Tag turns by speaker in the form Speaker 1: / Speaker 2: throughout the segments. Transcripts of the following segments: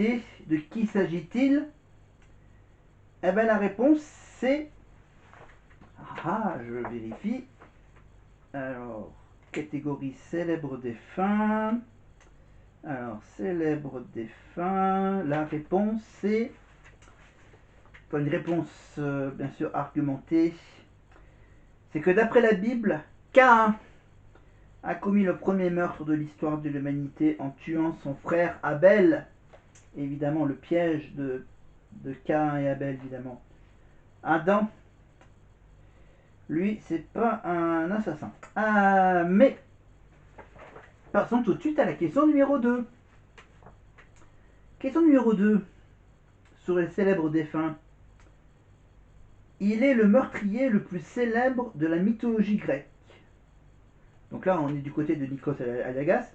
Speaker 1: Et de qui s'agit-il? Eh bien la réponse c'est... Ah, je vérifie. Alors, catégorie célèbre défunt. Alors, célèbre défunt. La réponse c'est... Pas une réponse bien sûr argumentée. C'est que d'après la Bible, Caïn a commis le premier meurtre de l'histoire de l'humanité en tuant son frère Abel. Évidemment, le piège de Caïn et Abel, évidemment. Adam, lui, c'est pas un assassin. Mais, passons tout de suite à la question numéro 2. Question numéro 2. Sur les célèbres défunts. Il est le meurtrier le plus célèbre de la mythologie grecque. Donc là, on est du côté de Nikos Aliagas.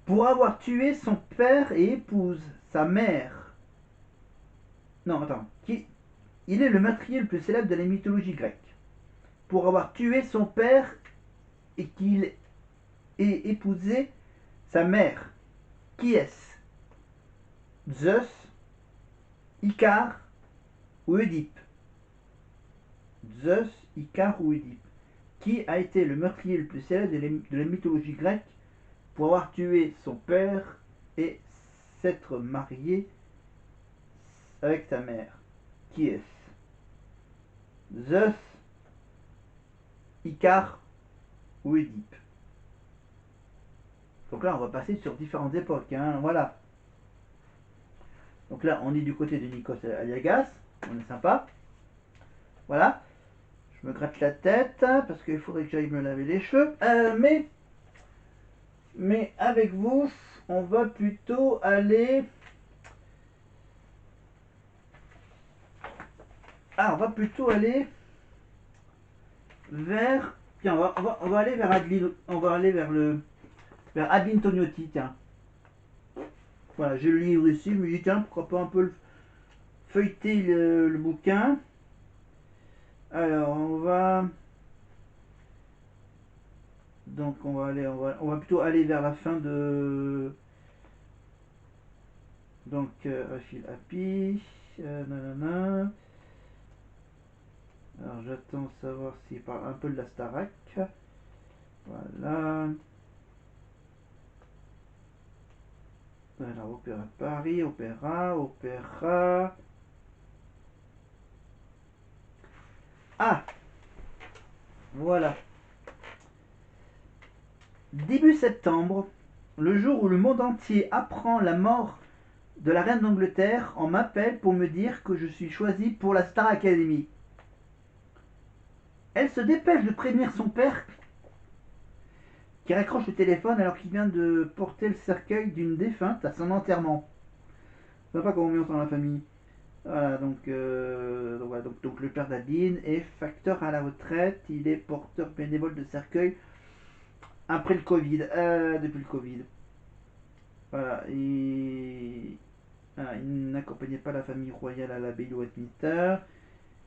Speaker 1: Pour avoir tué son père et épouse, sa mère. Non, attends. Il est le meurtrier le plus célèbre de la mythologie grecque. Pour avoir tué son père et qu'il ait épousé sa mère. Qui est-ce? Zeus, Icare ou Oedipe? Zeus, Icare ou Oedipe? Qui a été le meurtrier le plus célèbre de la mythologie grecque pour avoir tué son père et s'être marié avec sa mère? Qui est-ce? Zeus, Icare ou Oedipe? Donc là, on va passer sur différentes époques. Hein, voilà. Donc là, on est du côté de Nikos Aliagas. On est sympa. Voilà. Je me gratte la tête parce qu'il faudrait que j'aille me laver les cheveux. Mais avec vous, on va plutôt aller... Ah, on va plutôt aller vers... Tiens, on va aller vers Adeline. On va aller vers Adeline Tognotti, tiens. Voilà, j'ai le livre ici. Je me dis, tiens, pourquoi pas un peu feuilleter le bouquin. Alors, on va... Donc, on va plutôt aller vers la fin de... Donc, Rachid Happy, nanana. Alors, j'attends savoir s'il parle un peu de la Starac. Voilà. Alors, Opéra de Paris, Opéra. Ah, voilà. Début septembre, le jour où le monde entier apprend la mort de la reine d'Angleterre, on m'appelle pour me dire que je suis choisi pour la Star Academy. Elle se dépêche de prévenir son père qui raccroche le téléphone alors qu'il vient de porter le cercueil d'une défunte à son enterrement. Sympa comme ambiance dans la famille. Voilà, donc le père d'Adeline est facteur à la retraite, il est porteur bénévole de cercueil après le Covid, depuis le Covid. Voilà, il n'accompagnait pas la famille royale à l'abbaye de Westminster.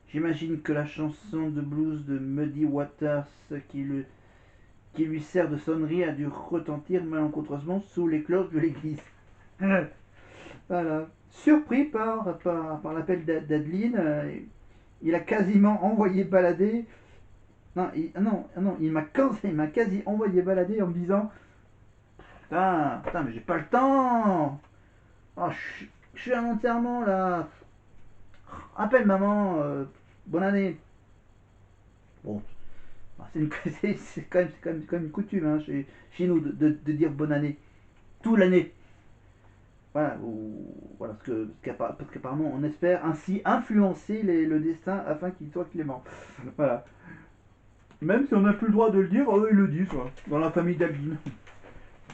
Speaker 1: J'imagine que la chanson de blues de Muddy Waters qui lui sert de sonnerie a dû retentir malencontreusement sous les cloches de l'église. Voilà. Surpris par l'appel d'Adeline, il a quasiment envoyé balader. Non, il m'a quasi envoyé balader en me disant putain, mais j'ai pas le temps. Oh, je suis à un enterrement là. Appelle maman, bonne année. Bon, c'est quand même une coutume hein, chez nous de dire bonne année. Tout l'année. Voilà, voilà parce qu'apparemment on espère ainsi influencer le destin afin qu'il soit clément. Voilà. Même si on n'a plus le droit de le dire, eux ils le disent, dans la famille d'Aline.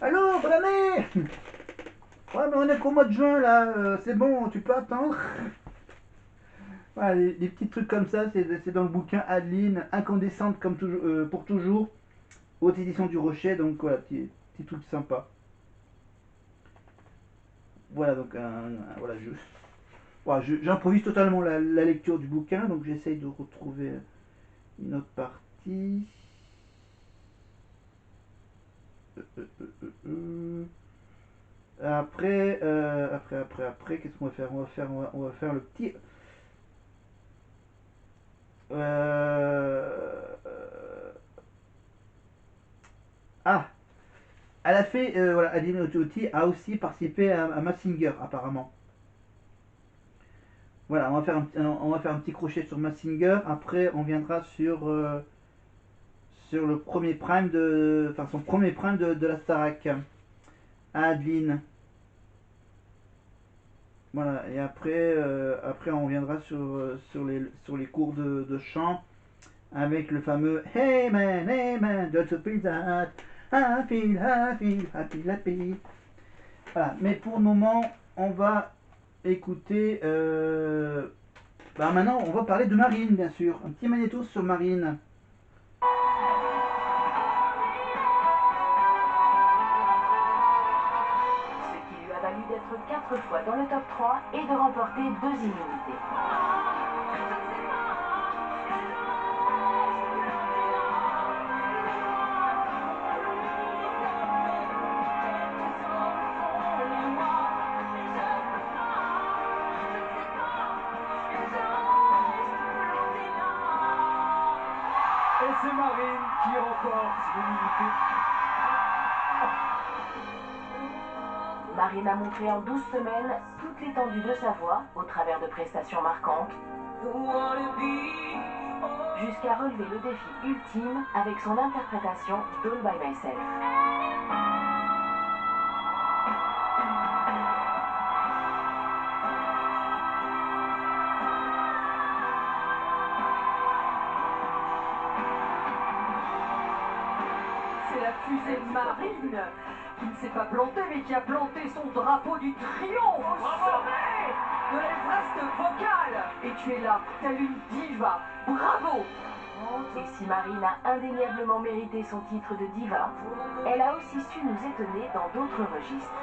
Speaker 1: Allô, bonne année. Ouais, mais on est qu'au mois de juin là, c'est bon, tu peux attendre. Voilà, des petits trucs comme ça, c'est dans le bouquin Adeline, incandescente comme toujours, pour toujours, haute édition du Rocher, donc voilà, petit truc sympa. Voilà, donc voilà, voilà, j'improvise totalement la lecture du bouquin, donc j'essaye de retrouver une autre partie. Qu'est-ce qu'on va faire? On va faire le petit. Euh, ah, elle a fait, voilà, Adeline Otti a aussi participé à Mazinger apparemment. Voilà, on va faire un petit crochet sur Mazinger. Après, on viendra sur le premier prime enfin son premier prime de la Starac, Adeline. Voilà, et après on viendra sur les cours de chant avec le fameux Hey man, just a pizza, happy, happy. Voilà, mais pour le moment, on va écouter. Maintenant, on va parler de Marine, bien sûr. Un petit magnéto sur Marine.
Speaker 2: Ce qui lui a valu d'être 4 fois dans le top 3 et de remporter 2 immunités.
Speaker 3: Et c'est Marine qui remporte l'immunité.
Speaker 2: Marine a montré en 12 semaines toute l'étendue de sa voix au travers de prestations marquantes, jusqu'à relever le défi ultime avec son interprétation d'All by Myself.
Speaker 3: C'est la fusée Marine qui ne s'est pas plantée mais qui a planté son drapeau du triomphe au sommet de l'Everest vocal. Et tu es là, telle une diva. Bravo!
Speaker 2: Et si Marine a indéniablement mérité son titre de diva, elle a aussi su nous étonner dans d'autres registres.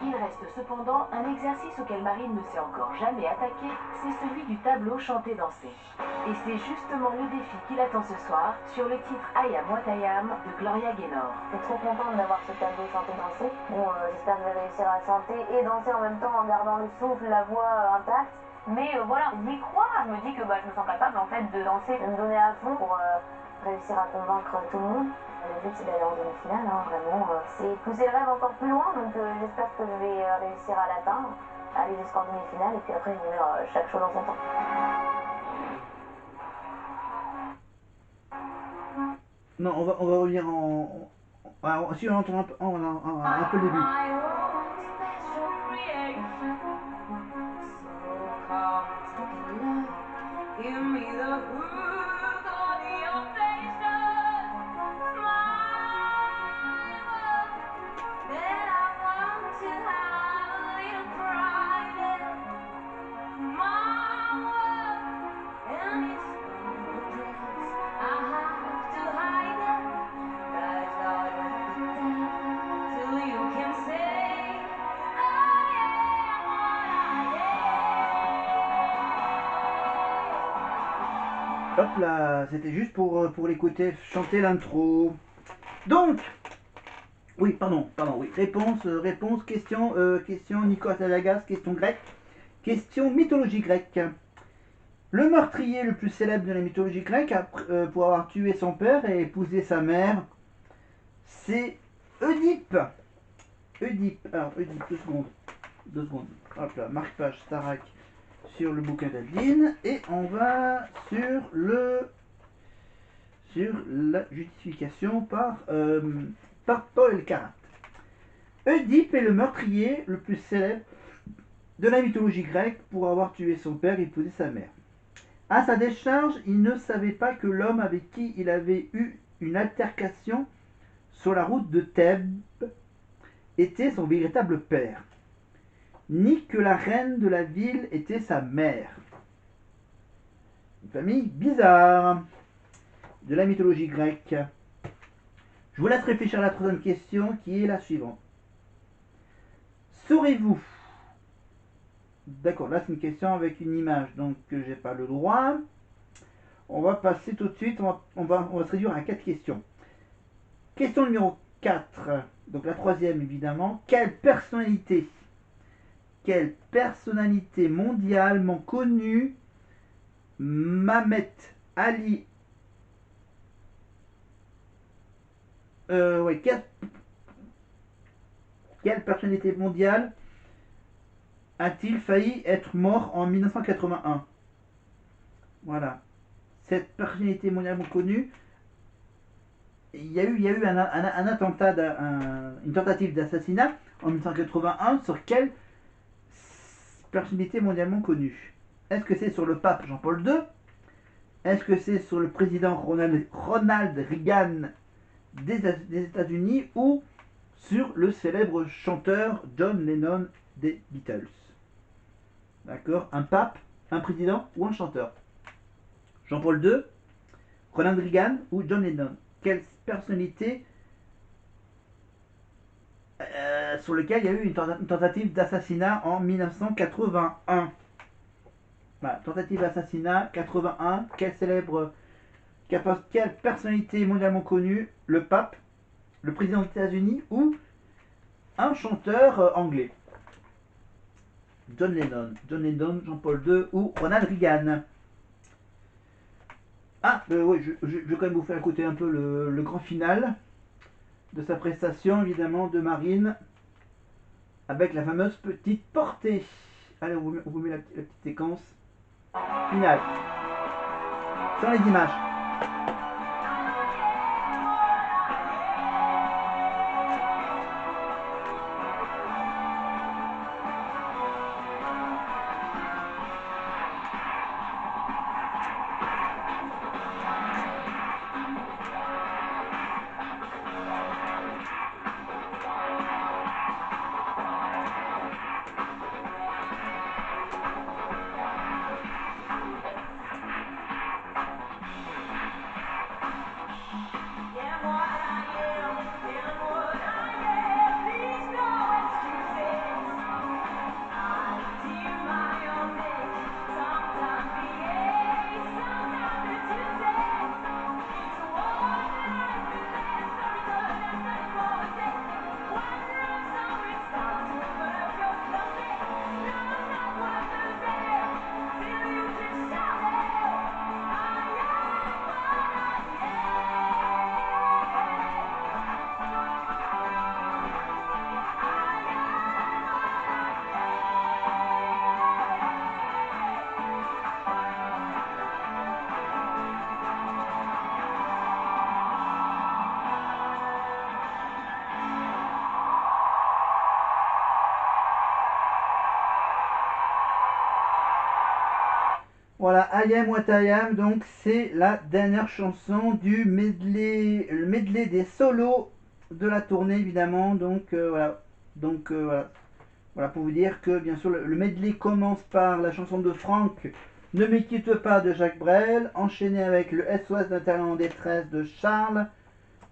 Speaker 2: Il reste cependant un exercice auquel Marine ne s'est encore jamais attaquée, c'est celui du tableau chanté-dansé. Et c'est justement le défi qui l'attend ce soir sur le titre I Am What I Am de Gloria Gaynor.
Speaker 4: Je suis trop contente d'avoir ce tableau chanté-dansé. Bon, j'espère que je vais réussir à chanter et danser en même temps en gardant le souffle, la voix intacte. Mais voilà, j'y crois. Je me dis que je me sens capable en fait de danser, de me donner à fond pour réussir à convaincre tout le monde. Le but c'est d'aller en demi-finale, hein, vraiment. C'est pousser le rêve encore plus loin, donc j'espère que je vais réussir à l'atteindre, aller jusqu'en demi-finale et puis après on verra chaque chose en son temps.
Speaker 1: Non, on va revenir si on entend un peu le début. Hop là, c'était juste pour l'écouter chanter l'intro. Donc, oui, oui. Réponse, question Nicolas Talagas, question grecque, question mythologie grecque. Le meurtrier le plus célèbre de la mythologie grecque, pour avoir tué son père et épousé sa mère, c'est Oedipe. Alors Oedipe, 2 secondes. Hop là, marque-page Starak sur le bouquin d'Adeline, et on va sur la justification par Paul Elkarat. Oedipe est le meurtrier le plus célèbre de la mythologie grecque pour avoir tué son père et épousé sa mère. À sa décharge, il ne savait pas que l'homme avec qui il avait eu une altercation sur la route de Thèbes était son véritable père, ni que la reine de la ville était sa mère. Une famille bizarre. de la mythologie grecque. Je vous laisse réfléchir à la troisième question qui est la suivante. Saurez-vous... D'accord, là c'est une question avec une image, donc j'ai pas le droit. On va passer tout de suite, on va se réduire à 4 questions. Question numéro 4, donc la troisième évidemment. Quelle personnalité mondialement connue Mamet Ali quelle personnalité mondiale a-t-il failli être mort en 1981? Voilà. Cette personnalité mondialement connue, il y a eu un attentat, une tentative d'assassinat en 1981 sur quelle personnalité mondialement connue? Est-ce que c'est sur le pape Jean-Paul II? Est-ce que c'est sur le président Ronald Reagan des États-Unis ou sur le célèbre chanteur John Lennon des Beatles? D'accord? Un pape, un président ou un chanteur? Jean-Paul II, Ronald Reagan ou John Lennon? Quelle personnalité sur lequel il y a eu une tentative d'assassinat en 1981? Voilà, tentative d'assassinat 81. Quelle personnalité mondialement connue? Le pape, le président des États-Unis ou un chanteur anglais? John Lennon, Jean-Paul II ou Ronald Reagan? Oui, je vais quand même vous faire écouter un peu le grand final de sa prestation, évidemment, de Marine, avec la fameuse petite portée. Allez, on vous met la petite séquence finale. Sans les images. Voilà, I Am What I Am, donc c'est la dernière chanson du medley, le medley des solos de la tournée évidemment. Donc voilà, voilà pour vous dire que bien sûr le medley commence par la chanson de Franck, Ne me quitte pas de Jacques Brel, enchaîné avec le SOS d'un talent en détresse de Charles,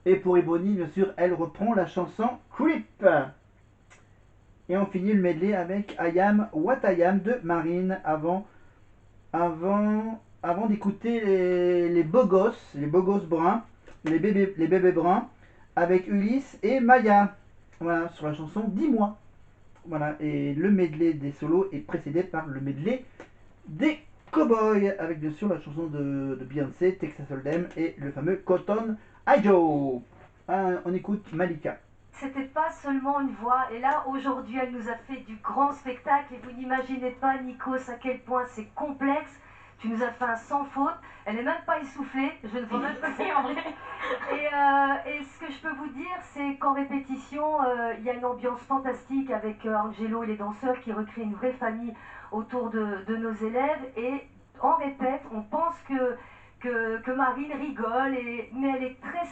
Speaker 1: et pour Ebony bien sûr elle reprend la chanson Creep. Et on finit le medley avec I Am What I Am de Marine avant d'écouter les beaux gosses bruns, les bébés bruns, avec Ulysse et Maya. Voilà, sur la chanson Dis-moi. Voilà, et le medley des solos est précédé par le medley des cowboys, avec bien sûr la chanson de Beyoncé, Texas Hold'em, et le fameux Cotton Eye Joe. On écoute Malika.
Speaker 5: C'était pas seulement une voix, et là aujourd'hui elle nous a fait du grand spectacle et vous n'imaginez pas Nikos à quel point c'est complexe. Tu nous as fait un sans faute, elle n'est même pas essoufflée, je ne vois même pas si en vrai. Et ce que je peux vous dire c'est qu'en répétition il y a une ambiance fantastique avec Angelo et les danseurs qui recréent une vraie famille autour de nos élèves, et on répète, on pense que Marine rigole, mais elle est très